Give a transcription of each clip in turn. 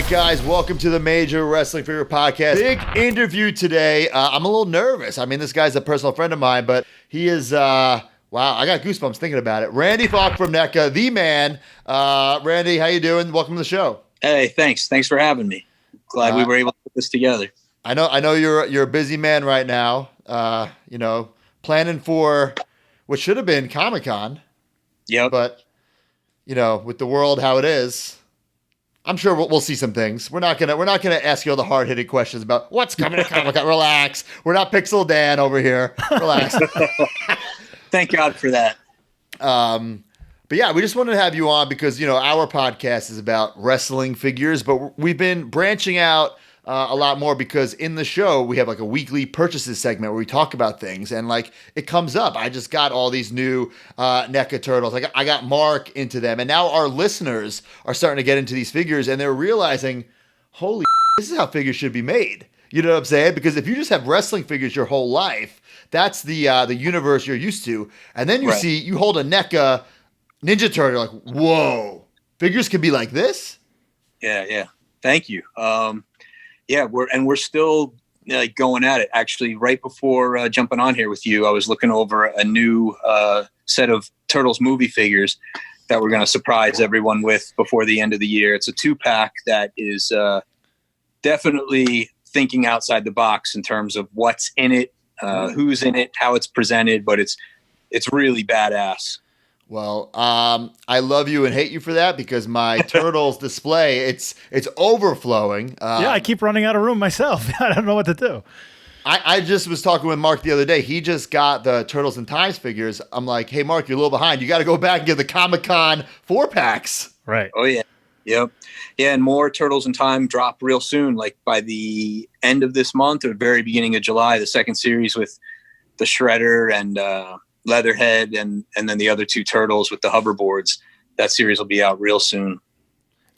right, guys, welcome to the Major Wrestling Figure Podcast. Big interview today. I'm a little nervous. I mean, this guy's a personal friend of mine, but he is, wow, I got goosebumps thinking about it. Randy Falk from NECA, the man. Randy, how you doing? Welcome to the show. Hey, thanks. Thanks for having me. Glad we were able to put this together. I know you're a busy man right now, planning for what should have been Comic-Con. Yep. But, with the world how it is, I'm sure we'll see some things. We're not gonna ask you all the hard hitting questions about what's coming to Comic-Con. Relax. We're not Pixel Dan over here. Relax. Thank God for that. But yeah, we just wanted to have you on because our podcast is about wrestling figures, but we've been branching out a lot more because in the show we have like a weekly purchases segment where we talk about things and like it comes up. I just got all these new NECA turtles. I got Mark into them, and now our listeners are starting to get into these figures and they're realizing, holy, this is how figures should be made. You know what I'm saying? Because if you just have wrestling figures your whole life, that's the universe you're used to, and then you hold a NECA Ninja Turtle, like, whoa, figures can be like this. Yeah. Thank you. We're still going at it. Actually, right before jumping on here with you, I was looking over a new set of Turtles movie figures that we're going to surprise everyone with before the end of the year. It's a 2-pack that is definitely thinking outside the box in terms of what's in it, who's in it, how it's presented, but it's really badass. Well, I love you and hate you for that because my Turtles display, it's overflowing. I keep running out of room myself. I don't know what to do. I just was talking with Mark the other day. He just got the Turtles in Times figures. I'm like, hey, Mark, you're a little behind. You got to go back and get the Comic-Con 4-packs. Right. Oh, yeah. Yep. Yeah, and more Turtles in Time drop real soon, like by the end of this month or very beginning of July, the second series with the Shredder and Leatherhead and then the other 2 turtles with the hoverboards. That series will be out real soon.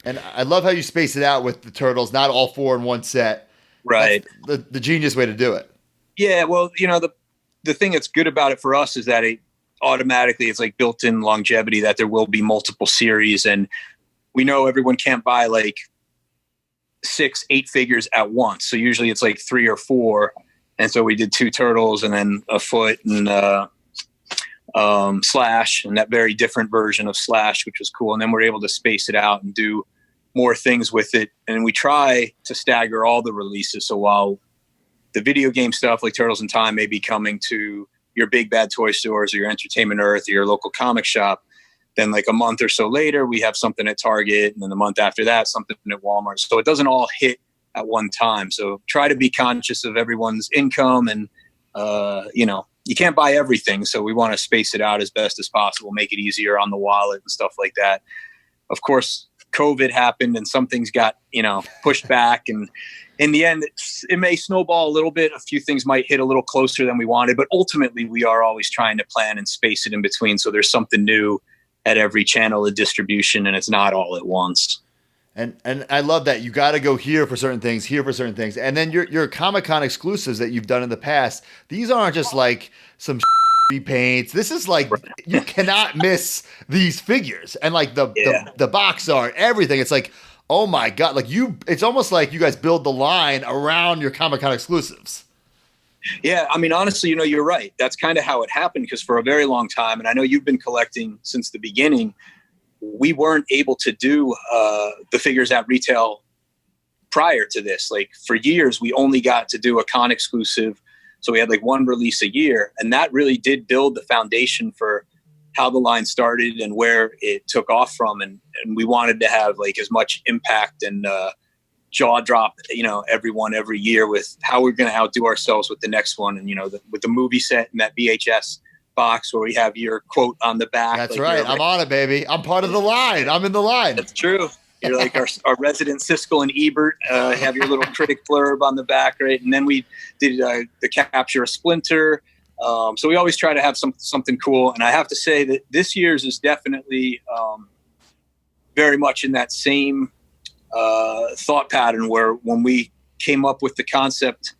And I love how you space it out with the turtles, not all 4 in one set. Right. That's the genius way to do it. Yeah, well, the thing that's good about it for us is that it's like built-in longevity, that there will be multiple series, and we know everyone can't buy like 6, 8 figures at once. So usually it's like 3 or 4. And so we did 2 turtles and then a Foot and Slash, and that very different version of Slash, which was cool. And then we're able to space it out and do more things with it. And we try to stagger all the releases. So while the video game stuff like Turtles in Time may be coming to your big bad toy stores or your Entertainment Earth or your local comic shop, then like a month or so later, we have something at Target, and then the month after that, something at Walmart. So it doesn't all hit at one time. So try to be conscious of everyone's income, and you can't buy everything. So we want to space it out as best as possible, make it easier on the wallet and stuff like that. Of course, COVID happened and some things got, pushed back. And in the end, it may snowball a little bit. A few things might hit a little closer than we wanted, but ultimately we are always trying to plan and space it in between. So there's something new at every channel of distribution, and it's not all at once. And I love that you got to go here for certain things, here for certain things. And then your Comic-Con exclusives that you've done in the past, these aren't just like some repaints. This is like, you cannot miss these figures. And like the box art, everything. It's like, oh my God, like it's almost like you guys build the line around your Comic-Con exclusives. Yeah, I mean, honestly, you're right. That's kind of how it happened, because for a very long time, and I know you've been collecting since the beginning, we weren't able to do the figures at retail prior to this. Like for years, we only got to do a con exclusive. So we had like 1 release a year, and that really did build the foundation for how the line started and where it took off from. And we wanted to have like as much impact and jaw drop, everyone every year with how we're going to outdo ourselves with the next one. And, with the movie set and that VHS box where we have your quote on the back. That's like, right. I'm on it, baby. I'm part of the line. I'm in the line. That's true. You're like our resident Siskel and Ebert, have your little critic blurb on the back, right? And then we did the capture a Splinter. So we always try to have something cool. And I have to say that this year's is definitely very much in that same thought pattern, where when we came up with the concept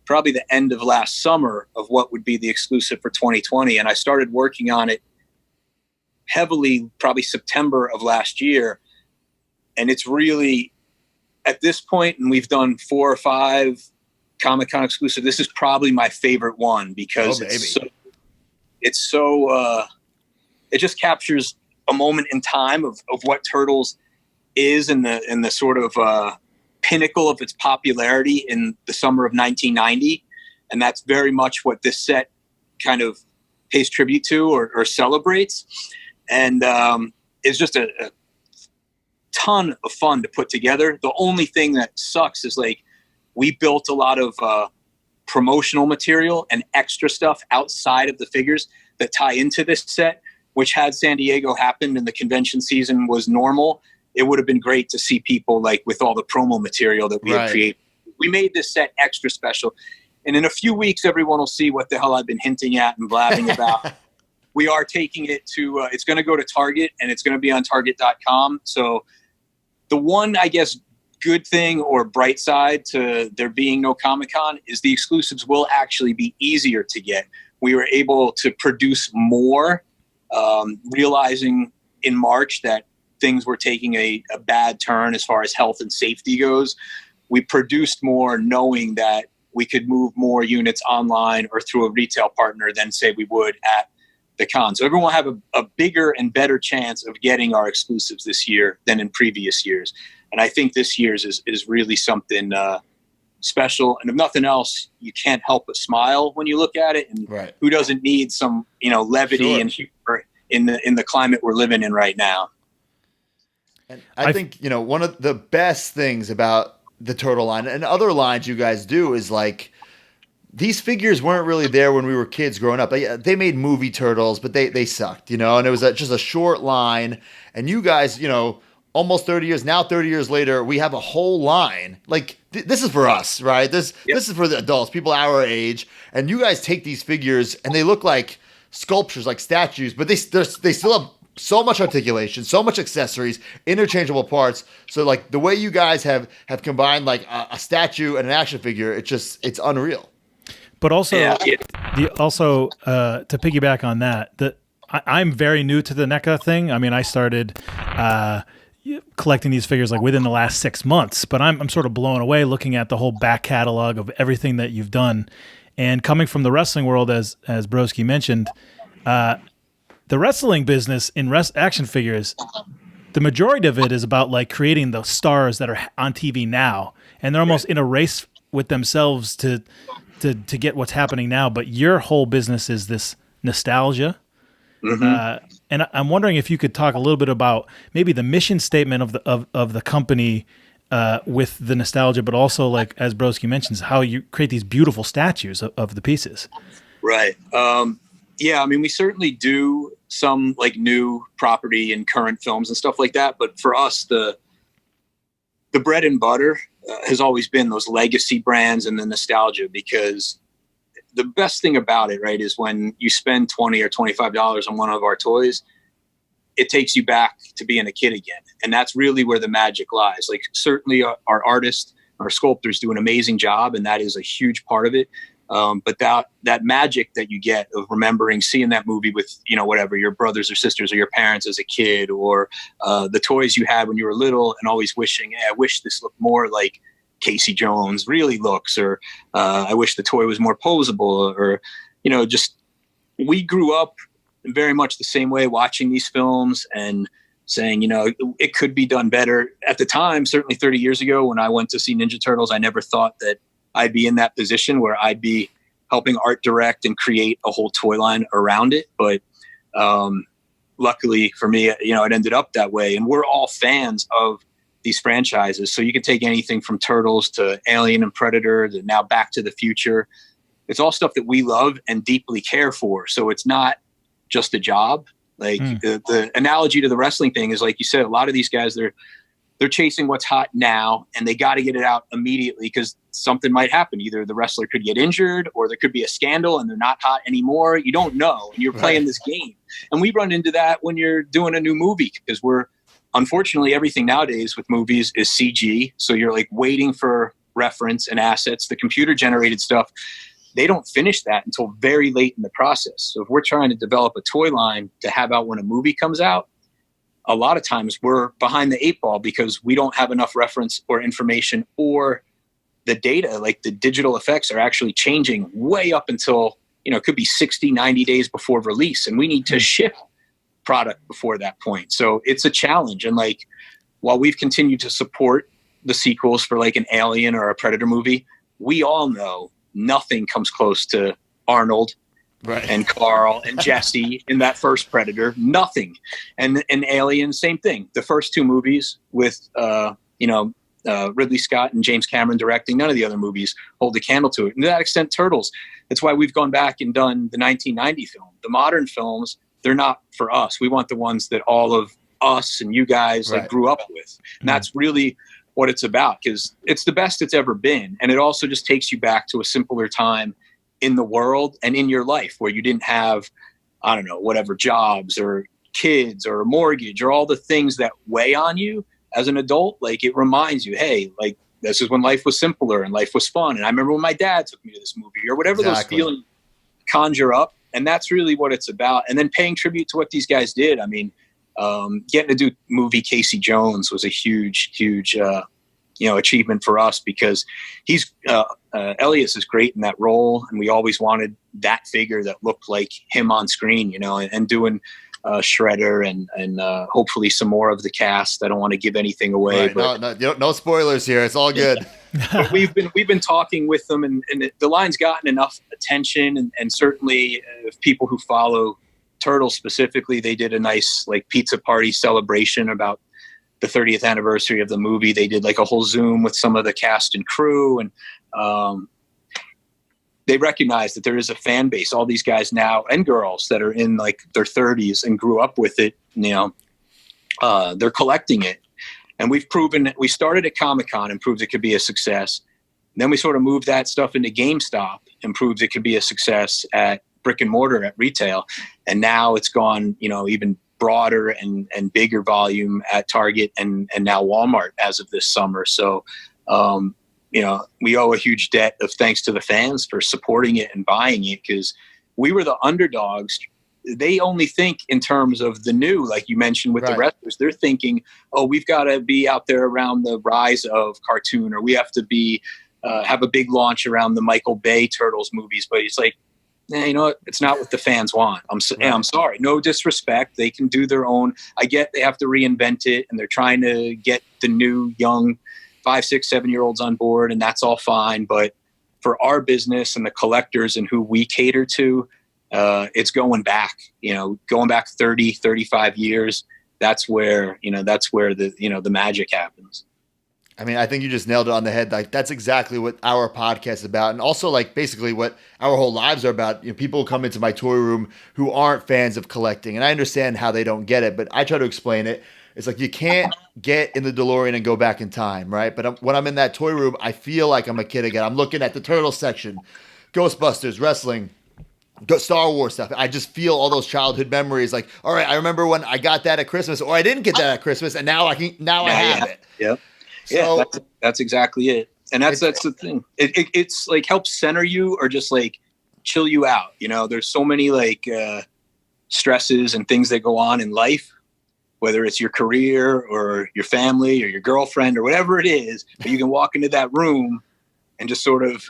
probably the end of last summer of what would be the exclusive for 2020, and I started working on it heavily probably September of last year, and it's really at this point, and we've done 4 or 5 Comic-Con exclusive, this is probably my favorite one because it just captures a moment in time of what Turtles is in the sort of pinnacle of its popularity in the summer of 1990. And that's very much what this set kind of pays tribute to or celebrates. And it's just a ton of fun to put together. The only thing that sucks is like we built a lot of promotional material and extra stuff outside of the figures that tie into this set, which had San Diego happened and the convention season was normal, it would have been great to see people like with all the promo material that we had created. We made this set extra special. And in a few weeks, everyone will see what the hell I've been hinting at and blabbing about. We are taking it to, it's going to go to Target, and it's going to be on Target.com. So the one, I guess, good thing or bright side to there being no Comic-Con is the exclusives will actually be easier to get. We were able to produce more, realizing in March that things were taking a bad turn as far as health and safety goes. We produced more knowing that we could move more units online or through a retail partner than say we would at the con. So everyone will have a bigger and better chance of getting our exclusives this year than in previous years. And I think this year's is really something special. And if nothing else, you can't help but smile when you look at it. And who doesn't need some, levity and humor in the climate we're living in right now? And I think, one of the best things about the Turtle line and other lines you guys do is like these figures weren't really there when we were kids growing up. They made movie Turtles, but they sucked, and it was just a short line. And you guys, almost 30 years, now 30 years later, we have a whole line. Like this is for us, right? This is for the adults, people our age. And you guys take these figures and they look like sculptures, like statues, but they still have so much articulation, so much accessories, interchangeable parts. So like the way you guys have combined like a statue and an action figure, it's unreal. But also, to piggyback on that, I'm very new to the NECA thing. I mean, I started collecting these figures like within the last 6 months, but I'm sort of blown away looking at the whole back catalog of everything that you've done. And coming from the wrestling world, as Broski mentioned, the wrestling business in action figures, the majority of it is about like creating the stars that are on TV now, and they're almost in a race with themselves to get what's happening now. But your whole business is this nostalgia. Mm-hmm. And I'm wondering if you could talk a little bit about maybe the mission statement of the company with the nostalgia, but also like as Broski mentions, how you create these beautiful statues of the pieces. Right. Yeah, I mean, we certainly do some like new property in current films and stuff like that. But for us, the bread and butter has always been those legacy brands and the nostalgia, because the best thing about it, right, is when you spend $20 or $25 on one of our toys, it takes you back to being a kid again. And that's really where the magic lies. Like certainly our artists, our sculptors do an amazing job, and that is a huge part of it. But that magic that you get of remembering seeing that movie with, whatever, your brothers or sisters or your parents as a kid, or the toys you had when you were little and always wishing, hey, I wish this looked more like Casey Jones really looks, or I wish the toy was more posable, or, just we grew up very much the same way watching these films and saying, it could be done better. At the time, certainly 30 years ago, when I went to see Ninja Turtles, I never thought that I'd be in that position where I'd be helping art direct and create a whole toy line around it. But luckily for me, it ended up that way. And we're all fans of these franchises. So you can take anything from Turtles to Alien and Predator to now Back to the Future. It's all stuff that we love and deeply care for. So it's not just a job. Like the analogy to the wrestling thing is, like you said, a lot of these guys, they're chasing what's hot now, and they got to get it out immediately because something might happen. Either the wrestler could get injured, or there could be a scandal and they're not hot anymore. You don't know. And you're playing this game. And we run into that when you're doing a new movie, because unfortunately, everything nowadays with movies is CG. So you're like waiting for reference and assets. The computer generated stuff, they don't finish that until very late in the process. So if we're trying to develop a toy line to have out when a movie comes out, a lot of times we're behind the 8 ball because we don't have enough reference or information, or the data, like the digital effects are actually changing way up until, it could be 60, 90 days before release. And we need to ship product before that point. So it's a challenge. And like, while we've continued to support the sequels for like an Alien or a Predator movie, we all know nothing comes close to Arnold and Carl and Jesse in that first Predator. Nothing. And Alien, same thing. The first 2 movies with, Ridley Scott and James Cameron directing, none of the other movies hold a candle to it. And to that extent, Turtles. That's why we've gone back and done the 1990 film. The modern films, they're not for us. We want the ones that all of us and you guys like grew up with. And that's really what it's about, because it's the best it's ever been. And it also just takes you back to a simpler time in the world and in your life where you didn't have, I don't know, whatever jobs or kids or a mortgage or all the things that weigh on you as an adult. Like, it reminds you, hey, like, this is when life was simpler and life was fun. And I remember when my dad took me to this movie, or whatever those feelings conjure up. And that's really what it's about. And then paying tribute to what these guys did. I mean, getting to do movie Casey Jones was a huge achievement for us, because he's Elias is great in that role, and we always wanted that figure that looked like him on screen, and doing Shredder and hopefully some more of the cast. I don't want to give anything away, but no spoilers here. It's all good. But we've been talking with them, and the line's gotten enough attention, and certainly people who follow Turtles specifically, they did a nice like pizza party celebration about the 30th anniversary of the movie. They did like a whole Zoom with some of the cast and crew, and they recognize that there is a fan base. All these guys now and girls that are in like their 30s and grew up with it, they're collecting it. And we've proven that we started at Comic-Con and proved it could be a success. And then we sort of moved that stuff into GameStop and proved it could be a success at brick and mortar at retail. And now it's gone, even broader and bigger volume at Target and now Walmart as of this summer. So, we owe a huge debt of thanks to the fans for supporting it and buying it, because we were the underdogs. They only think in terms of the new, like you mentioned with the wrestlers. They're thinking, oh, we've got to be out there around the rise of cartoon, or we have to be have a big launch around the Michael Bay Turtles movies. But it's like, it's not what the fans want. I'm sorry. No disrespect. They can do their own. I get they have to reinvent it, and they're trying to get the new young 5, 6, 7-year-olds on board, and that's all fine. But for our business and the collectors and who we cater to, it's going back, going back 30, 35 years. That's where the magic happens. I mean, I think you just nailed it on the head. Like, that's exactly what our podcast is about. And also, like, basically what our whole lives are about. People come into my toy room who aren't fans of collecting. And I understand how they don't get it, but I try to explain it. It's like, you can't get in the DeLorean and go back in time, right? But when I'm in that toy room, I feel like I'm a kid again. I'm looking at the Turtle section, Ghostbusters, wrestling, Star Wars stuff. I just feel all those childhood memories. Like, all right, I remember when I got that at Christmas, or I didn't get that at Christmas, and now I have it. Yep. So, that's exactly it. And that's the thing. It's like helps center you or just like chill you out. There's so many like stresses and things that go on in life, whether it's your career or your family or your girlfriend or whatever it is, but you can walk into that room and just sort of,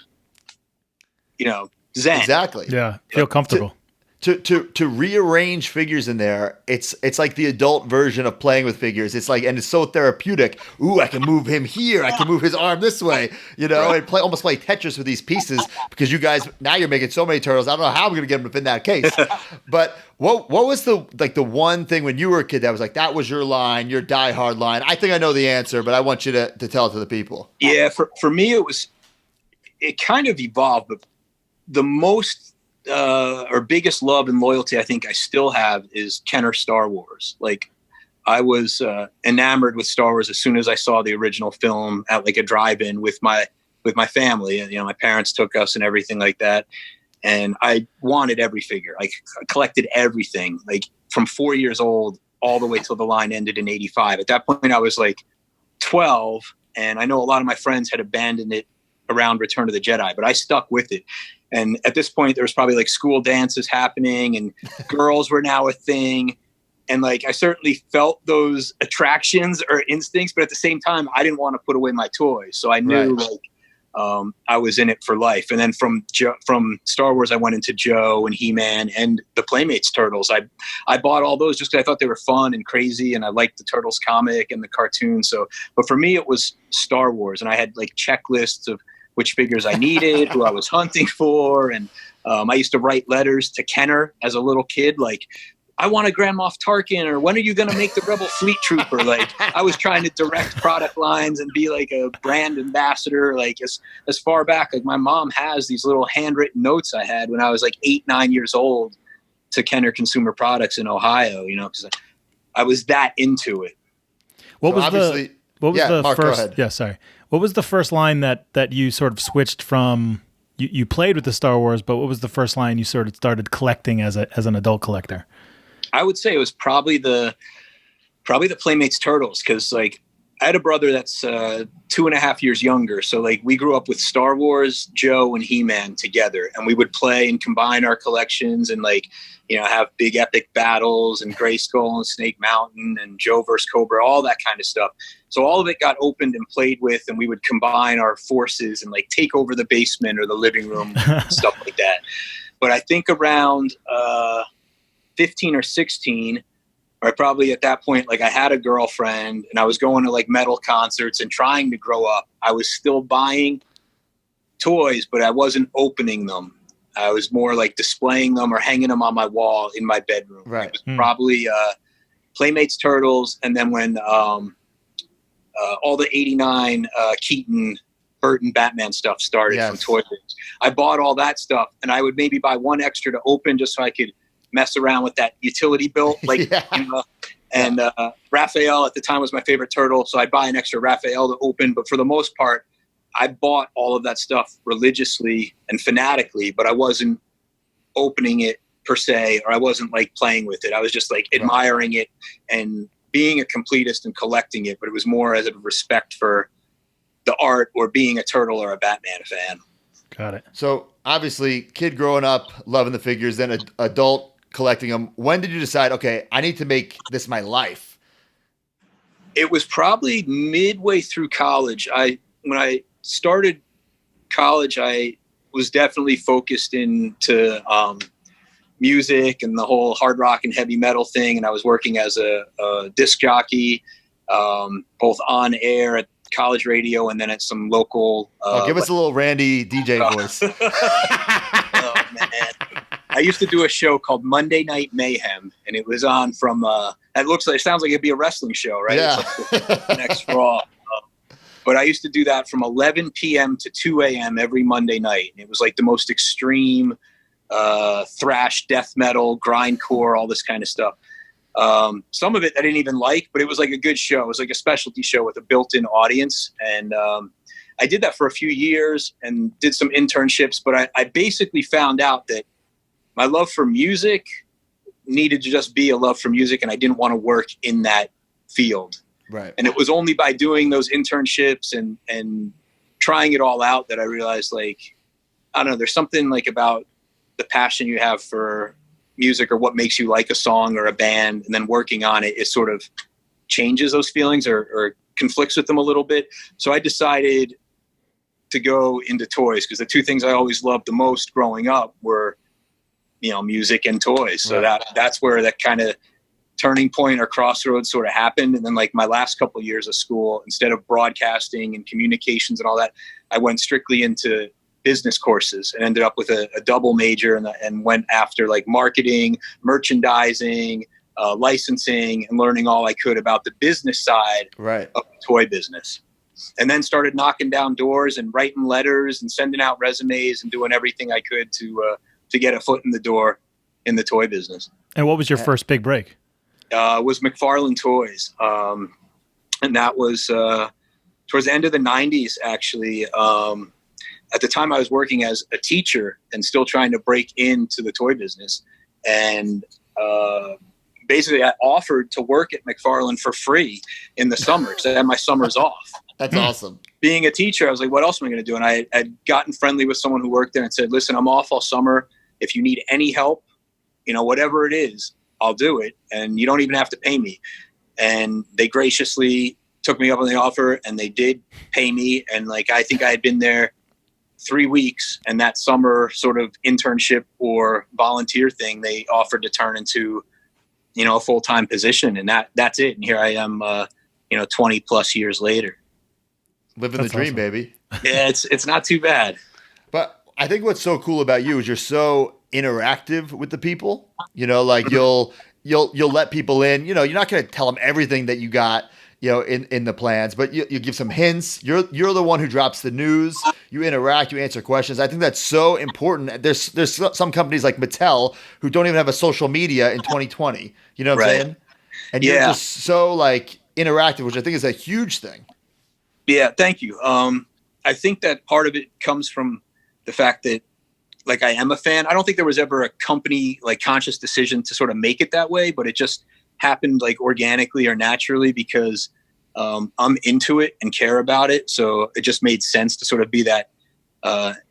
zen. Exactly. Yeah. Feel comfortable. To rearrange figures in there, it's like the adult version of playing with figures. It's like, and it's so therapeutic. Ooh, I can move him here. I can move his arm this way, and almost play Tetris with these pieces, because you guys, now you're making so many turtles. I don't know how I'm going to get them to fit in that case. But what was the one thing when you were a kid that was like, that was your line, your diehard line? I think I know the answer, but I want you to tell it to the people. Yeah. For me, it kind of evolved, but the most, or biggest love and loyalty I think I still have is Kenner Star Wars. Like, I was enamored with Star Wars as soon as I saw the original film at like a drive-in with my family, and my parents took us and everything like that, and I wanted every figure. Like, I collected everything, like from 4 years old all the way till the line ended in 85. At that point I was like 12, and I know a lot of my friends had abandoned it around Return of the Jedi, but I stuck with it. And at this point, there was probably like school dances happening, and girls were now a thing. And like, I certainly felt those attractions or instincts, but at the same time, I didn't want to put away my toys. So I knew I was in it for life. And then from Star Wars, I went into Joe and He-Man and the Playmates Turtles. I bought all those just because I thought they were fun and crazy, and I liked the Turtles comic and the cartoon. So, but for me, it was Star Wars, and I had like checklists of which figures I needed, who I was hunting for, and I used to write letters to Kenner as a little kid, like, I want a Grand Moff Tarkin, or when are you going to make the Rebel Fleet Trooper? Like, I was trying to direct product lines and be like a brand ambassador. Like as far back, like my mom has these little handwritten notes I had when I was like 8, 9 years old to Kenner Consumer Products in Ohio, because I was that into it. What was the Mark, first? Yeah, sorry. What was the first line that you sort of switched from? You played with the Star Wars, but what was the first line you sort of started collecting as an adult collector? I would say it was probably the Playmates Turtles, because like I had a brother that's 2.5 years younger, so like we grew up with Star Wars, Joe, and He-Man together, and we would play and combine our collections and like have big epic battles and Grayskull and Snake Mountain and Joe vs. Cobra, all that kind of stuff. So all of it got opened and played with, and we would combine our forces and like take over the basement or the living room, stuff like that. But I think around 15 or 16, or probably at that point, like I had a girlfriend and I was going to like metal concerts and trying to grow up. I was still buying toys, but I wasn't opening them. I was more like displaying them or hanging them on my wall in my bedroom. Right. It was probably Playmates Turtles, and then when all the 89 Keaton, Burton, Batman stuff started from Toy Biz. I bought all that stuff, and I would maybe buy one extra to open just so I could mess around with that utility belt, like, and Raphael at the time was my favorite turtle, so I'd buy an extra Raphael to open. But for the most part, I bought all of that stuff religiously and fanatically, but I wasn't opening it per se, or I wasn't like playing with it. I was just like admiring it and being a completist and collecting it, but it was more as a respect for the art or being a Turtle or a Batman fan. Got it. So obviously, kid growing up, loving the figures, then adult collecting them. When did you decide, okay, I need to make this my life? It was probably midway through college. When I started college, I was definitely focused into music and the whole hard rock and heavy metal thing. And I was working as a disc jockey, both on air at college radio and then at some local. Give us a little Randy DJ voice. Oh, man. I used to do a show called Monday Night Mayhem, and it was on from. It sounds like it'd be a wrestling show, right? Yeah. It's like the next Raw. But I used to do that from 11 p.m. to 2 a.m. every Monday night. And it was like the most extreme thrash, death metal, grindcore, all this kind of stuff. Some of it I didn't even like, but it was like a good show. It was like a specialty show with a built-in audience. And I did that for a few years and did some internships. But I basically found out that my love for music needed to just be a love for music, and I didn't want to work in that field. Right. And it was only by doing those internships and trying it all out that I realized, like, I don't know, there's something like about the passion you have for music or what makes you like a song or a band, and then working on it, it sort of changes those feelings or conflicts with them a little bit. So I decided to go into toys, because the two things I always loved the most growing up were, music and toys. So that's where that kind of turning point or crossroads sort of happened. And then like my last couple of years of school, instead of broadcasting and communications and all that, I went strictly into business courses and ended up with a double major and went after like marketing, merchandising, licensing, and learning all I could about the business side of the toy business. And then started knocking down doors and writing letters and sending out resumes and doing everything I could to get a foot in the door in the toy business. And what was your first big break? Was McFarlane Toys. And that was towards the end of the 90s, actually. At the time I was working as a teacher and still trying to break into the toy business. And basically I offered to work at McFarlane for free in the summer because I had my summers off. That's awesome. Being a teacher, I was like, what else am I going to do? And I'd gotten friendly with someone who worked there and said, listen, I'm off all summer. If you need any help, whatever it is, I'll do it. And you don't even have to pay me. And they graciously took me up on the offer, and they did pay me. And like, I think I had been there 3 weeks, and that summer sort of internship or volunteer thing, they offered to turn into, a full-time position. And that's it. And here I am, 20 plus years later. Living the dream, awesome. Baby. Yeah, it's not too bad. But I think what's so cool about you is you're so interactive with the people. Like you'll let people in. You're not going to tell them everything that you got, in the plans, but you give some hints. You're the one who drops the news. You interact. You answer questions. I think that's so important. There's some companies like Mattel who don't even have a social media in 2020. You know what I'm saying? And you're just so like interactive, which I think is a huge thing. Yeah, thank you. I think that part of it comes from the fact that, like, I am a fan. I don't think there was ever a company, like, conscious decision to sort of make it that way, but it just happened, like, organically or naturally because I'm into it and care about it. So it just made sense to sort of be that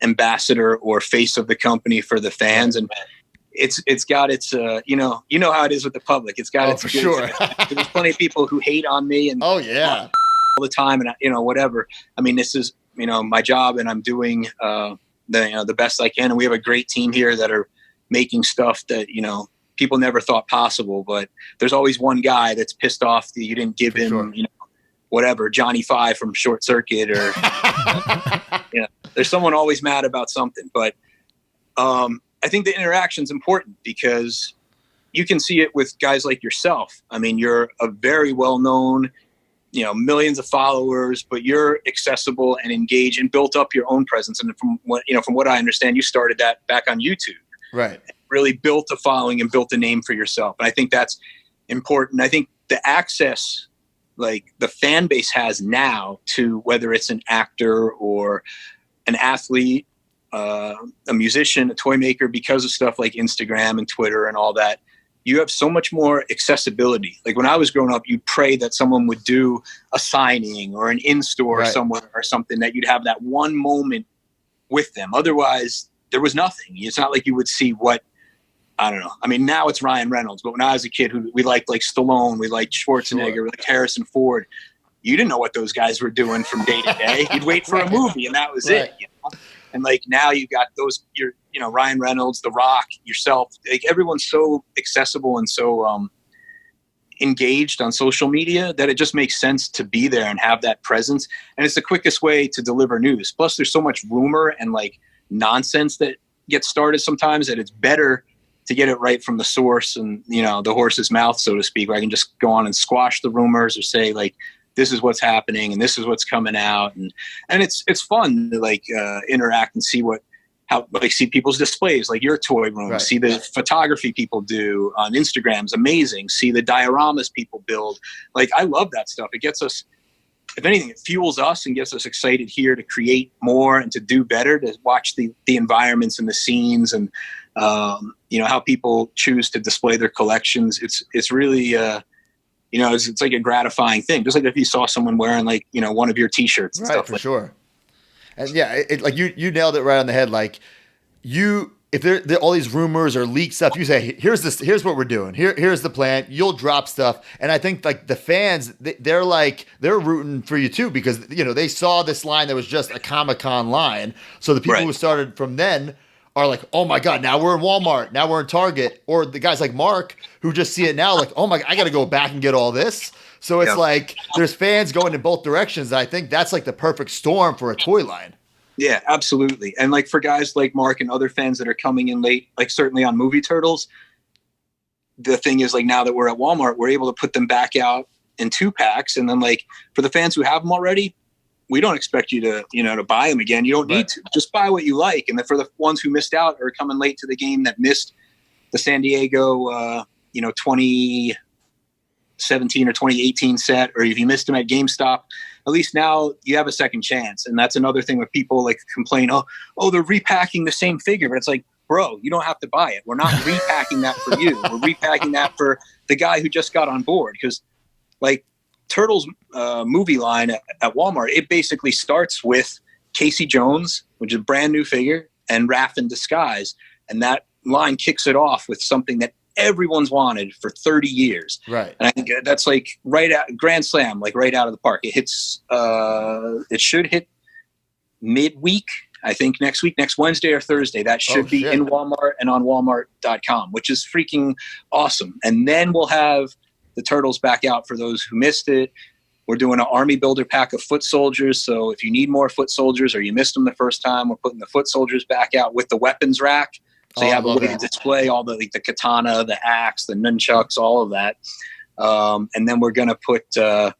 ambassador or face of the company for the fans. And it's got its, you know how it is with the public. It's got its, for sure. There's plenty of people who hate on me and all the time, and whatever. I mean, this is my job, and I'm doing the best I can. And we have a great team here that are making stuff that people never thought possible. But there's always one guy that's pissed off that you didn't give him, whatever, Johnny Five from Short Circuit, or there's someone always mad about something. But I think the interaction's important because you can see it with guys like yourself. I mean, you're a very well-known, millions of followers, but you're accessible and engaged and built up your own presence. And from what I understand, you started that back on YouTube, right? Really built a following and built a name for yourself. And I think that's important. I think the access, like the fan base has now, to whether it's an actor or an athlete, a musician, a toy maker, because of stuff like Instagram and Twitter and all that, you have so much more accessibility. Like when I was growing up, you'd pray that someone would do a signing or an in-store somewhere or something, that you'd have that one moment with them. Otherwise, there was nothing. It's not like you would see I don't know. I mean, now it's Ryan Reynolds, but when I was a kid, we liked like Stallone, we liked Schwarzenegger, we liked Harrison Ford. You didn't know what those guys were doing from day to day. You'd wait for a movie, and that was it. And like now you got those, Ryan Reynolds, The Rock, yourself. Like everyone's so accessible and so engaged on social media that it just makes sense to be there and have that presence. And it's the quickest way to deliver news. Plus, there's so much rumor and like nonsense that gets started sometimes that it's better to get it right from the source and the horse's mouth, so to speak, where I can just go on and squash the rumors or say like, this is what's happening and this is what's coming out. And it's fun to like interact and see see people's displays, like your toy room, see the photography people do on Instagram's amazing. See the dioramas people build. Like, I love that stuff. It gets us, if anything, it fuels us and gets us excited here to create more and to do better, to watch the environments and the scenes and, how people choose to display their collections. It's really, it's like a gratifying thing. Just like if you saw someone wearing like, one of your t-shirts and stuff. For sure. And yeah, like you nailed it right on the head. Like if there all these rumors or leaked stuff, you say, here's what we're doing. Here's the plan. You'll drop stuff. And I think like the fans, they're rooting for you too, because, they saw this line that was just a Comic-Con line. So the people who started from then are like, oh my God, now we're in Walmart, now we're in Target. Or the guys like Mark who just see it now like, oh my, I got to go back and get all this. So it's like there's fans going in both directions. And I think that's like the perfect storm for a toy line. Yeah, absolutely. And like for guys like Mark and other fans that are coming in late, like certainly on Movie Turtles, the thing is like now that we're at Walmart, we're able to put them back out in 2-packs. And then like for the fans who have them already, we don't expect you to, to buy them again. You don't need to. Just buy what you like. And then for the ones who missed out or coming late to the game that missed the San Diego, 2017 or 2018 set, or if you missed them at GameStop, at least now you have a second chance. And that's another thing where people like complain, oh, they're repacking the same figure. But it's like, bro, you don't have to buy it. We're not repacking that for you. We're repacking that for the guy who just got on board. Because like Turtles movie line at Walmart, it basically starts with Casey Jones, which is a brand new figure, and Raph in disguise. And that line kicks it off with something that everyone's wanted for 30 years. Right. And I think that's like right at Grand Slam, like right out of the park. It hits, it should hit midweek, I think next week, next Wednesday or Thursday. That should be in Walmart and on walmart.com, which is freaking awesome. And then we'll have the Turtles back out for those who missed it. We're doing an army builder pack of foot soldiers. So if you need more foot soldiers or you missed them the first time, we're putting the foot soldiers back out with the weapons rack. So you have a way to display all the, like the katana, the axe, the nunchucks, all of that. And then we're going to put a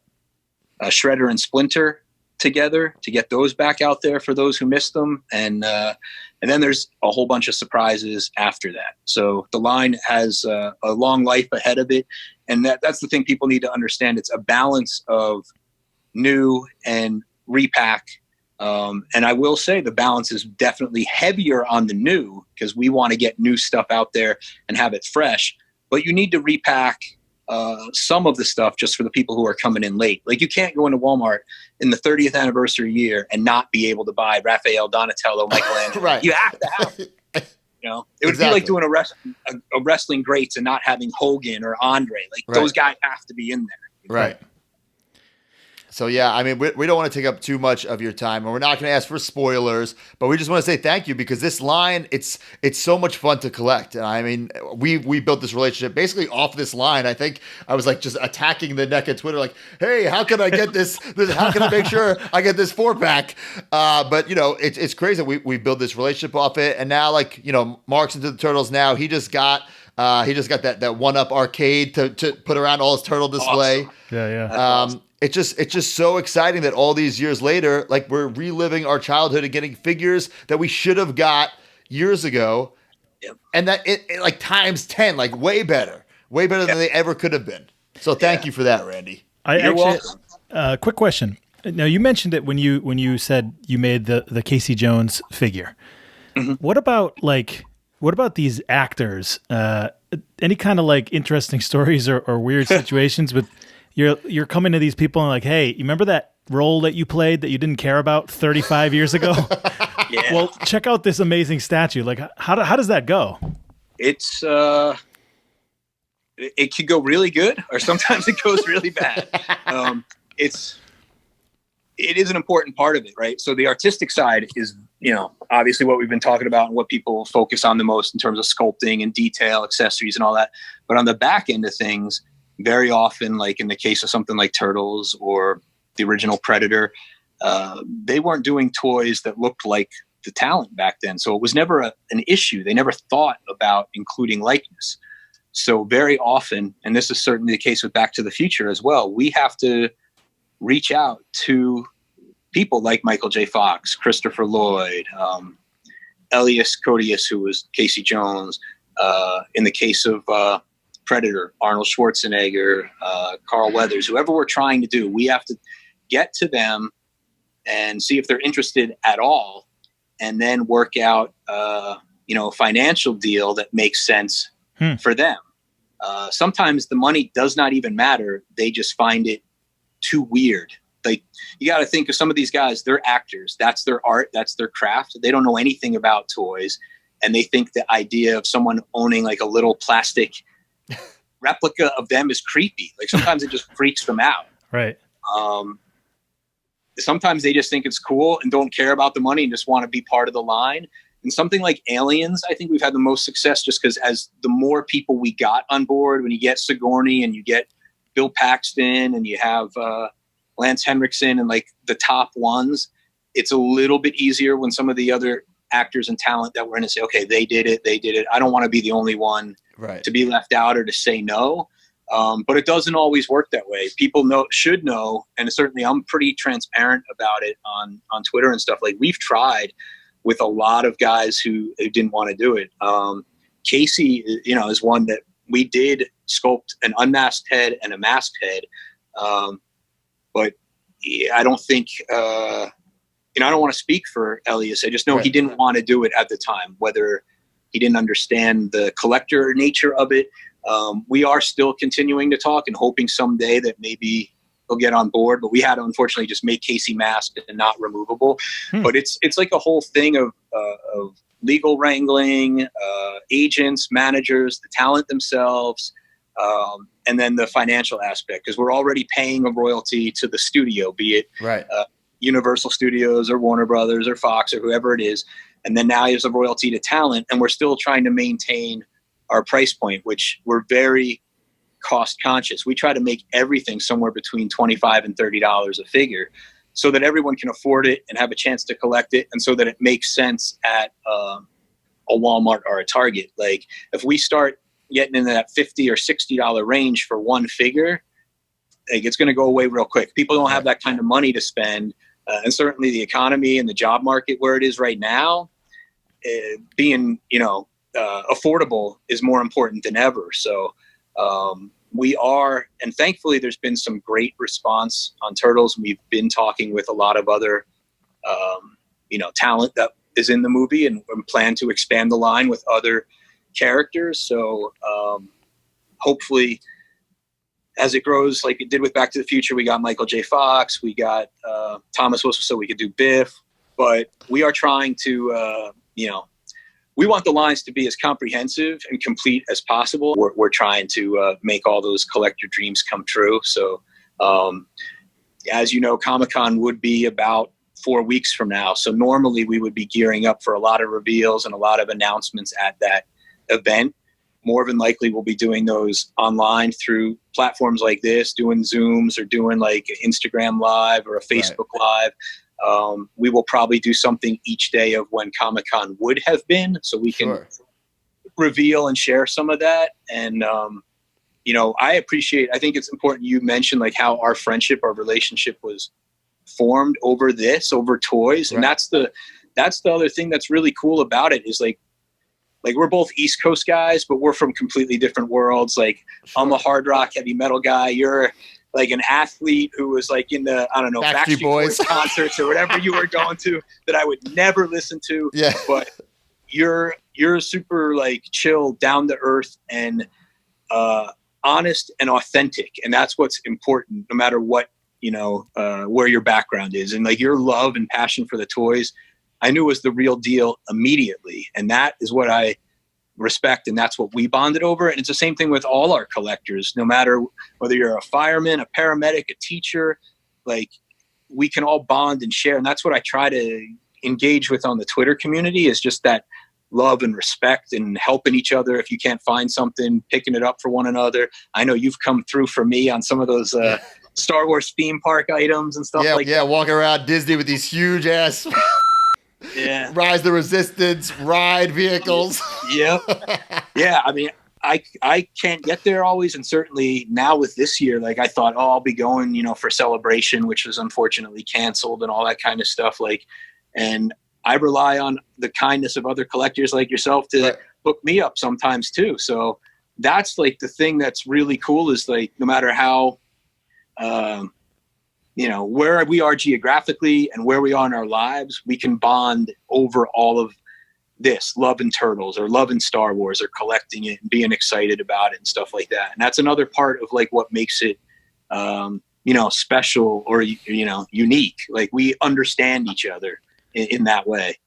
Shredder and Splinter together to get those back out there for those who missed them. And then there's a whole bunch of surprises after that. So the line has a long life ahead of it. And that's the thing people need to understand. It's a balance of new and repack. And I will say the balance is definitely heavier on the new because we want to get new stuff out there and have it fresh. But you need to repack some of the stuff just for the people who are coming in late. Like you can't go into Walmart in the 30th anniversary year and not be able to buy Raphael, Donatello, Michelangelo. Right. You have to have it. You know, it would be like doing a wrestling greats and not having Hogan or Andre. Like those guys have to be in there. Right. So, yeah, I mean, we don't want to take up too much of your time, and we're not going to ask for spoilers, but we just want to say thank you because this line, it's so much fun to collect. And I mean, we built this relationship basically off this line. I think I was like just attacking the NECA Twitter, like, hey, how can I get this how can I make sure I get this 4-pack? But, you know, it's crazy. We built this relationship off it. And now, like, you know, Mark's into the Turtles now. He just got that 1-up arcade to put around all his turtle display. Awesome. Yeah. It's just so exciting that all these years later, like we're reliving our childhood and getting figures that we should have got years ago. Yep. And that it like times 10, like way better than they ever could have been. So thank you for that, Randy. You're welcome. Quick question. Now you mentioned it when you said you made the Casey Jones figure. Mm-hmm. What about these actors? Any kind of like interesting stories or weird situations with you're coming to these people and like, hey, you remember that role that you played that you didn't care about 35 years ago? Yeah. Well, check out this amazing statue. Like, how does that go? It's it could go really good, or sometimes it goes really bad. It is an important part of it, right? So the artistic side is, you know, obviously what we've been talking about and what people focus on the most in terms of sculpting and detail, accessories, and all that. But on the back end of things, very often, like in the case of something like Turtles or the original Predator, they weren't doing toys that looked like the talent back then. So it was never an issue. They never thought about including likeness. So very often, and this is certainly the case with Back to the Future as well, we have to reach out to people like Michael J. Fox, Christopher Lloyd, Elias Koteas, who was Casey Jones. In the case of Predator, Arnold Schwarzenegger, Carl Weathers, whoever we're trying to do, we have to get to them and see if they're interested at all, and then work out, a financial deal that makes sense for them. Sometimes the money does not even matter. They just find it too weird. Like, you got to think of some of these guys, they're actors. That's their art. That's their craft. They don't know anything about toys. And they think the idea of someone owning like a little plastic replica of them is creepy. Like sometimes it just freaks them out. Right. Sometimes they just think it's cool and don't care about the money and just want to be part of the line. And something like Aliens, I think we've had the most success just because as the more people we got on board, when you get Sigourney and you get Bill Paxton and you have Lance Henriksen and like the top ones, it's a little bit easier when some of the other actors and talent that we're in and say, okay, they did it. I don't want to be the only one to be left out or to say no. But it doesn't always work that way. People should know, and certainly I'm pretty transparent about it on Twitter and stuff. Like, we've tried with a lot of guys who didn't want to do it. Casey, is one that we did sculpt an unmasked head and a masked head. But I don't think, I don't want to speak for Elias. I just know he didn't want to do it at the time, whether he didn't understand the collector nature of it. We are still continuing to talk and hoping someday that maybe he'll get on board, but we had to unfortunately just make Casey masked and not removable. But it's like a whole thing of legal wrangling, agents, managers, the talent themselves, and then the financial aspect, because we're already paying a royalty to the studio, be it Right. Universal Studios or Warner Brothers or Fox or whoever it is. And then now there's a royalty to talent, and we're still trying to maintain our price point, which we're very cost conscious. We try to make everything somewhere between $25 and $30 a figure so that everyone can afford it and have a chance to collect it, and so that it makes sense at a Walmart or a Target. Like if we start getting in that $50 or $60 range for one figure, like it's going to go away real quick. People don't have that kind of money to spend. And certainly the economy and the job market where it is right now, being, affordable is more important than ever. So we are, and thankfully there's been some great response on Turtles. We've been talking with a lot of other, talent that is in the movie, and plan to expand the line with other characters. So hopefully as it grows, like it did with Back to the Future, we got Michael J. Fox, we got Thomas Wilson, so we could do Biff. But we are trying to, we want the lines to be as comprehensive and complete as possible. We're trying to make all those collector dreams come true. So, as you know, Comic-Con would be about 4 weeks from now. So normally we would be gearing up for a lot of reveals and a lot of announcements at that event. More than likely we'll be doing those online through platforms like this, doing Zooms or doing like Instagram Live or a Facebook Live. We will probably do something each day of when Comic-Con would have been, so we can reveal and share some of that. And, I think it's important you mentioned like how our friendship, our relationship was formed over toys. And that's the other thing that's really cool about it is like we're both East Coast guys, but we're from completely different worlds. Like I'm a hard rock, heavy metal guy. You're like an athlete who was like in the, I don't know, Backstreet Boys concerts or whatever you were going to that I would never listen to. Yeah. But you're super like chill, down to earth, and honest and authentic. And that's what's important no matter what, where your background is. And like your love and passion for the toys, I knew was the real deal immediately. And that is what I respect. And that's what we bonded over. And it's the same thing with all our collectors, no matter whether you're a fireman, a paramedic, a teacher, like we can all bond and share. And that's what I try to engage with on the Twitter community, is just that love and respect and helping each other. If you can't find something, picking it up for one another. I know you've come through for me on some of those Star Wars theme park items and stuff like that. Yeah, walking around Disney with these huge ass Rise the Resistance ride vehicles. Yeah. I mean, I can't get there always. And certainly now with this year, like I thought, I'll be going, for Celebration, which was unfortunately canceled and all that kind of stuff. And I rely on the kindness of other collectors like yourself to hook me up sometimes too. So that's like the thing that's really cool is like, no matter how, where we are geographically and where we are in our lives, we can bond over all of this, loving Turtles or loving Star Wars or collecting it and being excited about it and stuff like that. And that's another part of like what makes it, special or, unique. Like we understand each other in that way.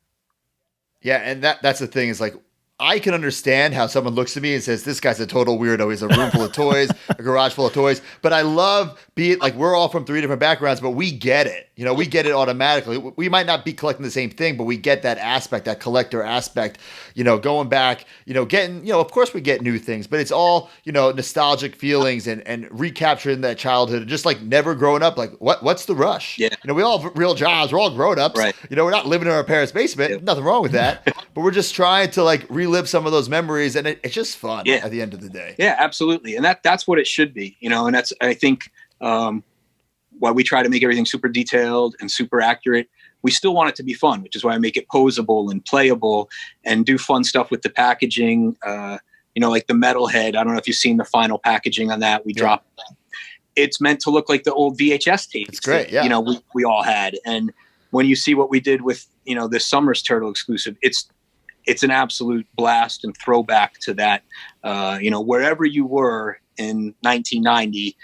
Yeah. And that's the thing is like, I can understand how someone looks at me and says, this guy's a total weirdo. He has a room full of toys, a garage full of toys. But I love, we're all from 3 different backgrounds, but we get it. We get it automatically. We might not be collecting the same thing, but we get that aspect, that collector aspect, going back, getting, of course we get new things, but it's all, nostalgic feelings and recapturing that childhood and just like never growing up. Like what's the rush? Yeah. We all have real jobs. We're all grown ups. Right. We're not living in our parents' basement. Yep. Nothing wrong with that. But we're just trying to like relive some of those memories. And it's just fun at the end of the day. Yeah, absolutely. And that's what it should be, and that's, I think, why we try to make everything super detailed and super accurate. We still want it to be fun, which is why I make it posable and playable and do fun stuff with the packaging. Like the Metalhead. I don't know if you've seen the final packaging on that. We dropped that. It's meant to look like the old VHS tapes. It's great. Yeah. That, we all had. And when you see what we did with, this summer's Turtle exclusive, it's an absolute blast and throwback to that, wherever you were in 1990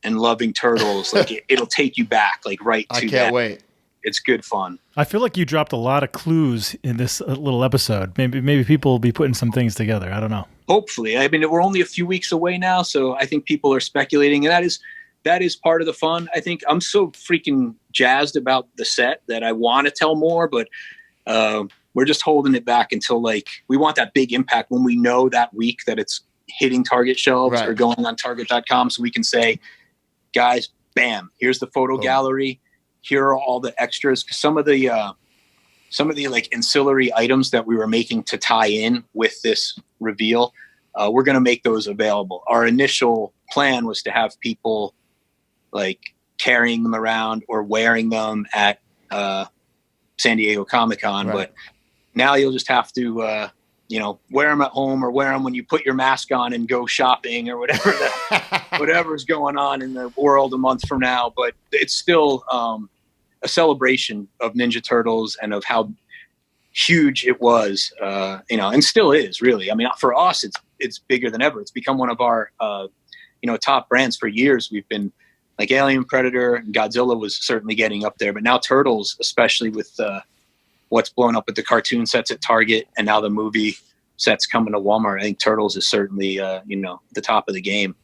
and loving Turtles, like it'll take you back, like right to that. I can't wait. It's good fun. I feel like you dropped a lot of clues in this little episode. Maybe people will be putting some things together. I don't know. Hopefully. I mean, we're only a few weeks away now, so I think people are speculating, and that is part of the fun. I think I'm so freaking jazzed about the set that I want to tell more, but we're just holding it back until like we want that big impact when we know that week that it's hitting Target shelves or going on Target.com, so we can say, guys, bam, here's the photo gallery. Here are all the extras. 'Cause some of the like ancillary items that we were making to tie in with this reveal, we're going to make those available. Our initial plan was to have people like carrying them around or wearing them at San Diego Comic-Con, but now you'll just have to wear them at home or wear them when you put your mask on and go shopping or whatever whatever's going on in the world a month from now. But it's still a celebration of Ninja Turtles and of how huge it was, and still is, really. I mean, for us, it's bigger than ever. It's become one of our top brands for years. We've been like Alien, Predator, and Godzilla was certainly getting up there, but now Turtles, especially with what's blown up with the cartoon sets at Target and now the movie sets coming to Walmart, I think Turtles is certainly the top of the game.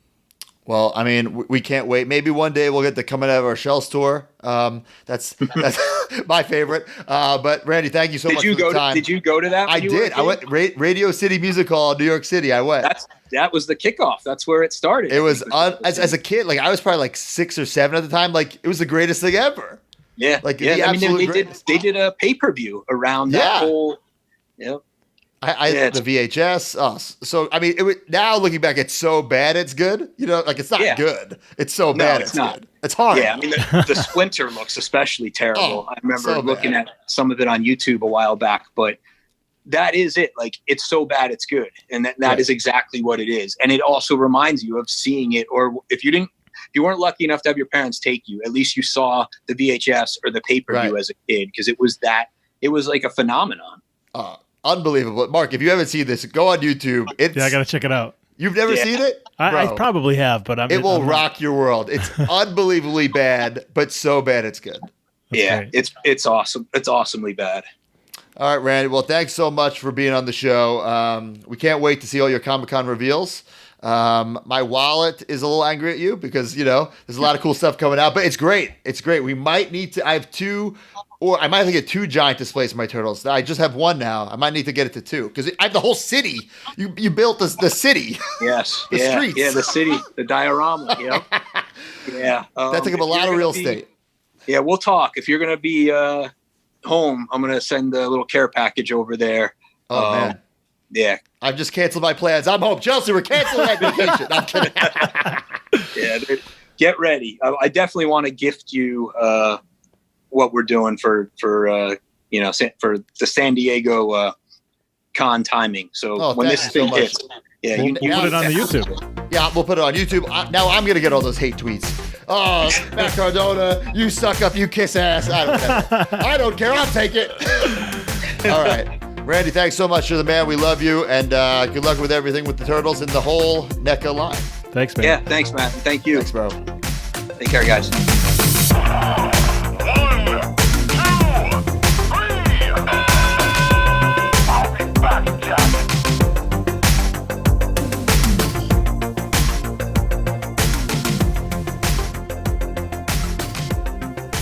Well, I mean, we can't wait. Maybe one day we'll get the Coming Out of Our Shells tour. That's my favorite. But Randy, thank you so much for the time. Did you go to that? I did. I went Radio City Music Hall, New York City. I went. That was the kickoff. That's where it started. It was as a kid. Like I was probably like 6 or 7 at the time. Like it was the greatest thing ever. Yeah. Like the absolute greatest. They did a pay-per-view around that whole. Yep. The VHS. Oh, so I mean, now looking back, it's so bad it's good. Like it's not good. It's so bad it's not good. It's hard. Yeah, I mean the Splinter looks especially terrible. I remember looking at some of it on YouTube a while back, but that is it. Like it's so bad it's good, and that is exactly what it is. And it also reminds you of seeing it, or if you weren't lucky enough to have your parents take you, at least you saw the VHS or the pay-per-view as a kid, because it was like a phenomenon. Unbelievable. Mark, if you haven't seen this, go on YouTube. I got to check it out. You've never seen it? I probably have, but it will rock your world. It's unbelievably bad, but so bad it's good. Great. It's awesome. It's awesomely bad. All right, Randy. Well, thanks so much for being on the show. We can't wait to see all your Comic-Con reveals. My wallet is a little angry at you because, there's a lot of cool stuff coming out, but it's great. It's great. We might need to, I might have to get 2 giant displays for my Turtles. I just have 1 now. I might need to get it to 2 because I have the whole city. You built the city. Yes. The streets. Yeah, the city, the diorama. Yeah. That took up a lot of real estate. Yeah, we'll talk. If you're going to be home, I'm going to send a little care package over there. Oh, man. Yeah. I've just canceled my plans. I'm home. Chelsea, we're canceling that vacation. I'm kidding. Yeah, get ready. I definitely want to gift you what we're doing for the San Diego con timing. So when this thing hits, we'll put it on the YouTube. Yeah, we'll put it on YouTube. Now I'm gonna get all those hate tweets. Oh, Matt Cardona, you suck up, you kiss ass. I don't care. I'll take it. All right. Randy, thanks so much. You're the man. We love you. And good luck with everything with the Turtles and the whole NECA line. Thanks, man. Yeah, thanks, Matt. Thank you. Thanks, bro. Take care, guys.